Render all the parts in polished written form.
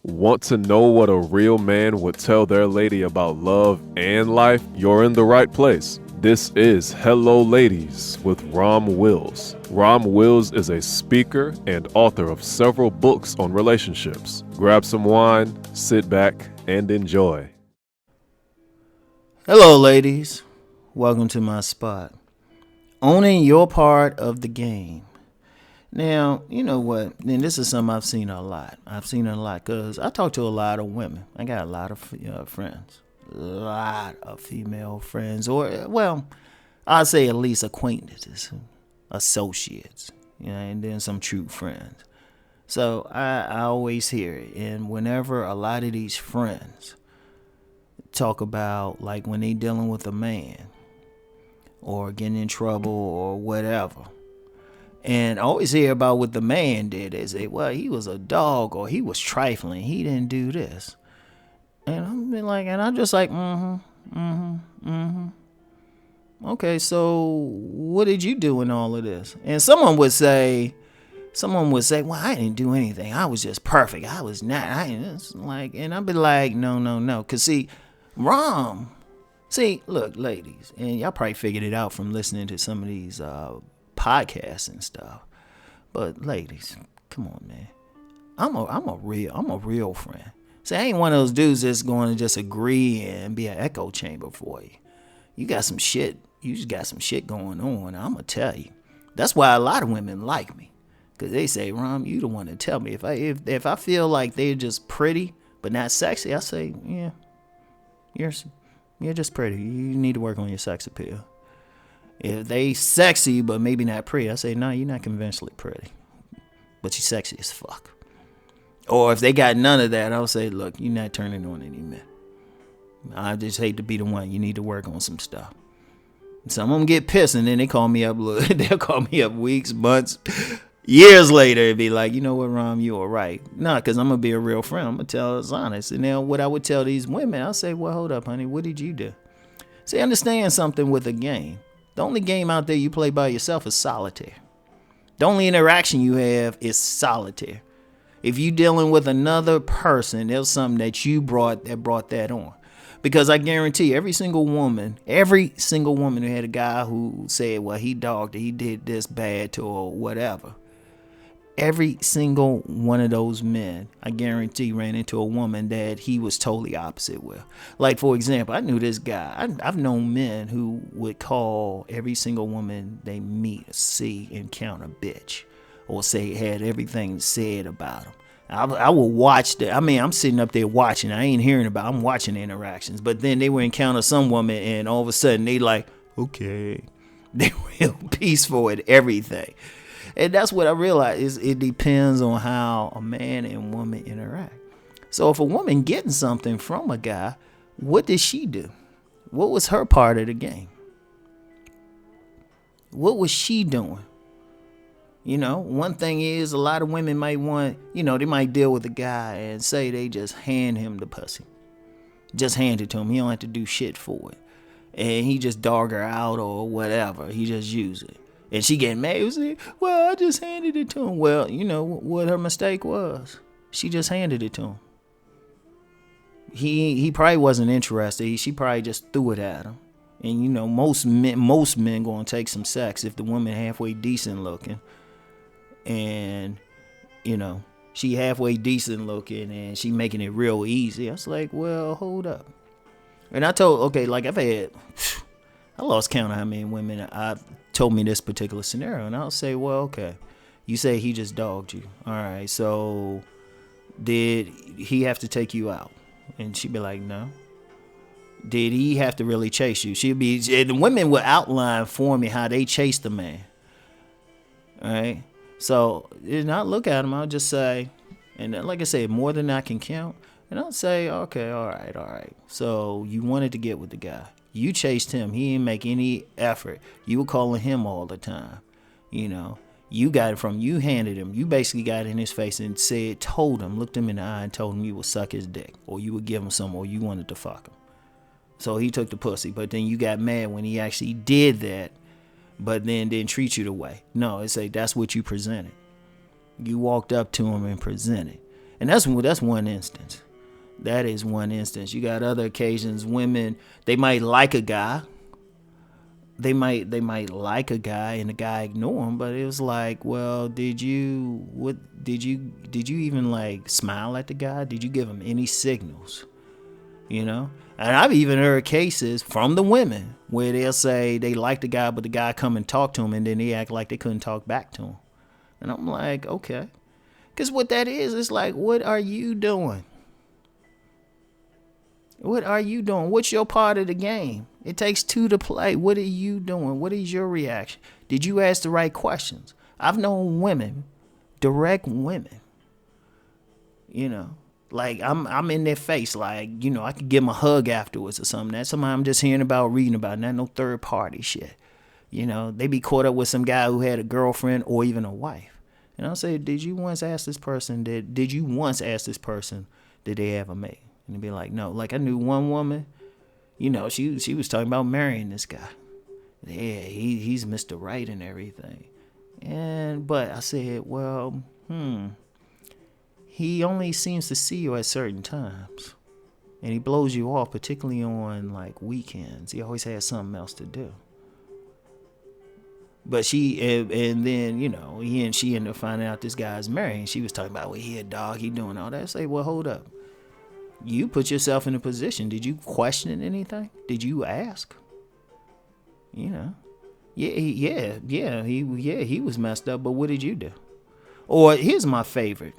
Want to know what a real man would tell their lady about love and life? You're in the right place. This is Hello Ladies with Rom Wills. Rom Wills is a speaker and author of several books on relationships. Grab some wine, sit back, and enjoy. Hello, ladies. Welcome to my spot. Owning your part of the game. Now, you know what? And this is something I've seen a lot. Because I talk to a lot of women. I got a lot of friends. A lot of female friends. Or, well, I'd say at least acquaintances, associates, and then some true friends. So I always hear it. And whenever a lot of these friends talk about, like, when they dealing with a man or getting in trouble or whatever, and I always hear about what the man did. They say, well, he was a dog or he was trifling. He didn't do this. And I'm just like, Okay, so what did you do in all of this? And someone would say, well, I didn't do anything. I was just perfect. I was not. And I'd be like, no. Because look, ladies, and y'all probably figured it out from listening to some of these podcasts and stuff. But ladies, come on, man. I'm a real friend. See, I ain't one of those dudes that's going to just agree and be an echo chamber for you. You got some shit. You just got some shit going on. I'm gonna tell you. That's why a lot of women like me, because they say, Rom, you the one to tell me. If I feel like they're just pretty but not sexy, I say, yeah, you're just pretty. You need to work on your sex appeal. If they sexy but maybe not pretty, I say, no, you're not conventionally pretty, but you're sexy as fuck. Or if they got none of that, I'll say, look, you're not turning on any men. I just hate to be the one. You need to work on some stuff. Some of them get pissed and then they call me up. They'll call me up weeks, months, years later and be like, you know what, Rom, you were right. Nah, because I'm going to be a real friend. I'm going to tell us honest. And now what I would tell these women, I'll say, well, hold up, honey. What did you do? See, understand something with a game. The only game out there you play by yourself is solitaire. The only interaction you have is solitaire. If you dealing with another person, there's something that you brought that on. Because I guarantee every single woman who had a guy who said, well, he dogged her, he did this bad to her or whatever. Every single one of those men, I guarantee, ran into a woman that he was totally opposite with. Like, for example, I knew this guy. I've known men who would call every single woman they meet, see, encounter bitch. Or say had everything said about him. I will watch I'm sitting up there watching. I ain't hearing about it. I'm watching the interactions. But then they would encounter some woman and all of a sudden they like, okay. They real peaceful at everything. And that's what I realized is it depends on how a man and woman interact. So if a woman getting something from a guy, what did she do? What was her part of the game? What was she doing? One thing is a lot of women might want, they might deal with a guy and say they just hand him the pussy. Just hand it to him. He don't have to do shit for it. And he just dog her out or whatever. He just use it. And she getting mad. She say, well, I just handed it to him. Well, you know what her mistake was. She just handed it to him. He probably wasn't interested. She probably just threw it at him. And, most men going to take some sex if the woman halfway decent looking. And, she halfway decent looking and she making it real easy. I was like, well, hold up. And I told, I lost count of how many women I've told me this particular scenario. And I'll say, well, okay, you say he just dogged you. All right, so did he have to take you out? And she'd be like, no. Did he have to really chase you? And women would outline for me how they chased the man. All right. So, and I look at him, I'll just say, and like I said, more than I can count. And I'll say, okay, all right. So you wanted to get with the guy. You chased him. He didn't make any effort. You were calling him all the time. You got it from, you handed him. You basically got in his face and looked him in the eye and told him you would suck his dick. Or you would give him some, or you wanted to fuck him. So he took the pussy. But then you got mad when he actually did that. But then didn't treat you the way. No, that's what you presented. You walked up to him and presented. And that's one instance. That is one instance. You got other occasions, women, they might like a guy. They might like a guy and the guy ignore him, but it was like, well, did you even like smile at the guy? Did you give him any signals? You know? And I've even heard cases from the women where they'll say they like the guy, but the guy come and talk to him, and then they act like they couldn't talk back to him. And I'm like, okay. Because what that is, it's like, what are you doing? What are you doing? What's your part of the game? It takes two to play. What are you doing? What is your reaction? Did you ask the right questions? I've known women, direct women, you know, like I'm in their face, like, you know, I could give them a hug afterwards or something. That's something I'm just hearing about, reading about, not no third party shit. You know, they be caught up with some guy who had a girlfriend or even a wife. And I'll say, did you once ask this person, did they have a mate? And they'd be like, no. Like, I knew one woman, you know, she was talking about marrying this guy. Yeah, he's Mr. Right and everything. But I said, well, he only seems to see you at certain times. And he blows you off, particularly on, like, weekends. He always has something else to do. But and then, you know, he and she ended up finding out this guy's married. And she was talking about, well, he a dog, he doing all that. I say, well, hold up. You put yourself in a position. Did you question anything? Did you ask? You know, he was messed up, but what did you do? Or here's my favorite.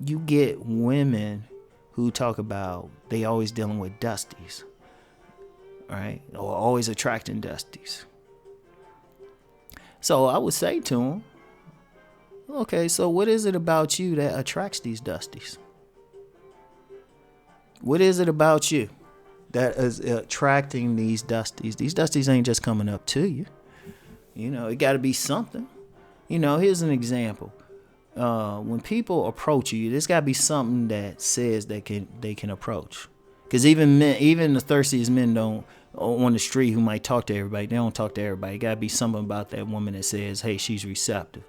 You get women who talk about they always dealing with dusties, right? Or always attracting dusties. So I would say to them, okay, so what is it about you that attracts these dusties? What is it about you that is attracting these dusties? These dusties ain't just coming up to you. You know, it got to be something. You know, here's an example. When people approach you, there's got to be something that says they can approach. Because even the thirstiest men don't, on the street, who might talk to everybody, they don't talk to everybody. It got to be something about that woman that says, hey, she's receptive.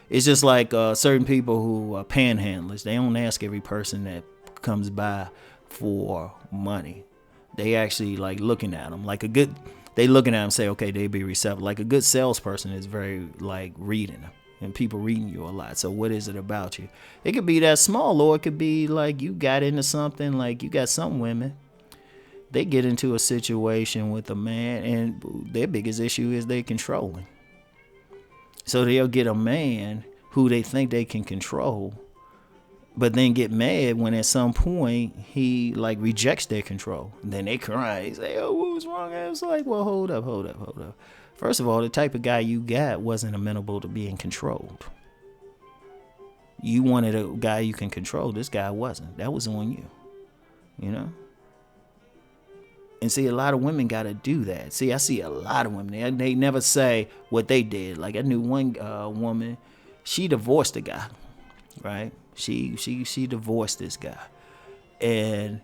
It's just like certain people who are panhandlers. They don't ask every person that comes by for money. They actually like looking at them like they looking at them, say, okay, they be receptive. Like a good salesperson is very like reading them, and people reading you a lot. So what is it about you? It could be that small, or it could be like you got into something. Like you got some women, they get into a situation with a man, and their biggest issue is they controlling. So they'll get a man who they think they can control, but then get mad when at some point he like rejects their control. And then they cry. They say, oh, what was wrong? I was like, well, hold up. First of all, the type of guy you got wasn't amenable to being controlled. You wanted a guy you can control. This guy wasn't. That was on you. You know? And see, a lot of women got to do that. See, I see a lot of women. They never say what they did. Like I knew one woman, she divorced a guy, right? She divorced this guy, and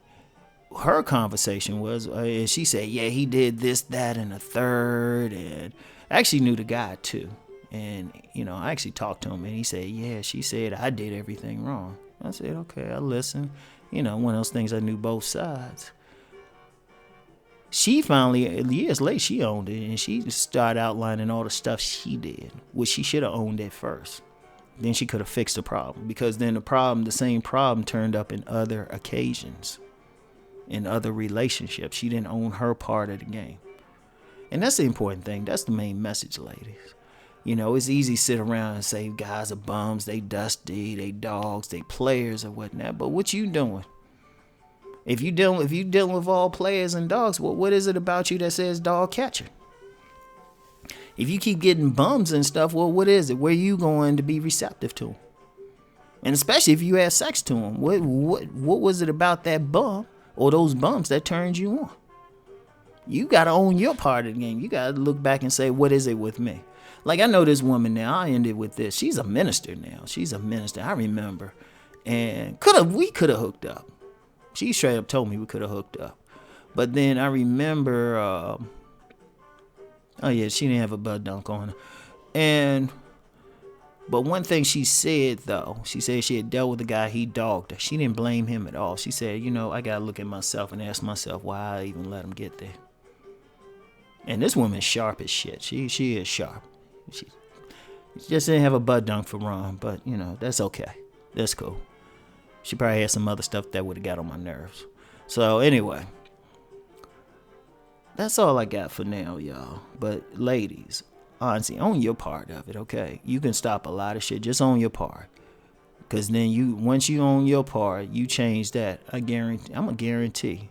her conversation was, she said, yeah, he did this, that, and the third, and I actually knew the guy too, and you know, I actually talked to him, and he said, yeah, she said I did everything wrong. I said, okay, I listened. You know, one of those things I knew both sides. She finally, years later, she owned it, and she started outlining all the stuff she did, which she should have owned it first. Then she could have fixed the problem, because then the same problem turned up in other occasions, in other relationships. She didn't own her part of the game. And that's the important thing. That's the main message, ladies. You know, it's easy to sit around and say guys are bums, they dusty, they dogs, they players or whatnot. But what you doing? If you dealing with all players and dogs, well, what is it about you that says dog catcher? If you keep getting bums and stuff, well, what is it? Where you going to be receptive to? And especially if you had sex to him, what was it about that bum or those bums that turned you on? You got to own your part of the game. You got to look back and say, what is it with me? Like, I know this woman now. I ended with this. She's a minister now. She's a minister. I remember. And we could have hooked up. She straight up told me we could have hooked up. But then I remember, oh yeah, she didn't have a butt dunk on her. And But one thing she said, though, she said she had dealt with a guy, he dogged her. She didn't blame him at all. She said, I got to look at myself and ask myself why I even let him get there. And this woman's sharp as shit. She is sharp. She just didn't have a butt dunk for Ron, but, that's okay. That's cool. She probably had some other stuff that would have got on my nerves. So, anyway, that's all I got for now, y'all. But, ladies, honestly, own your part of it, okay? You can stop a lot of shit. Just own your part. Because then once you own your part, you change that. I'm a guarantee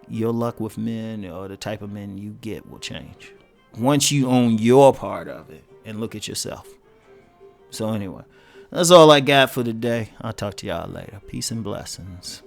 your luck with men or the type of men you get will change. Once you own your part of it and look at yourself. So anyway, that's all I got for today. I'll talk to y'all later. Peace and blessings.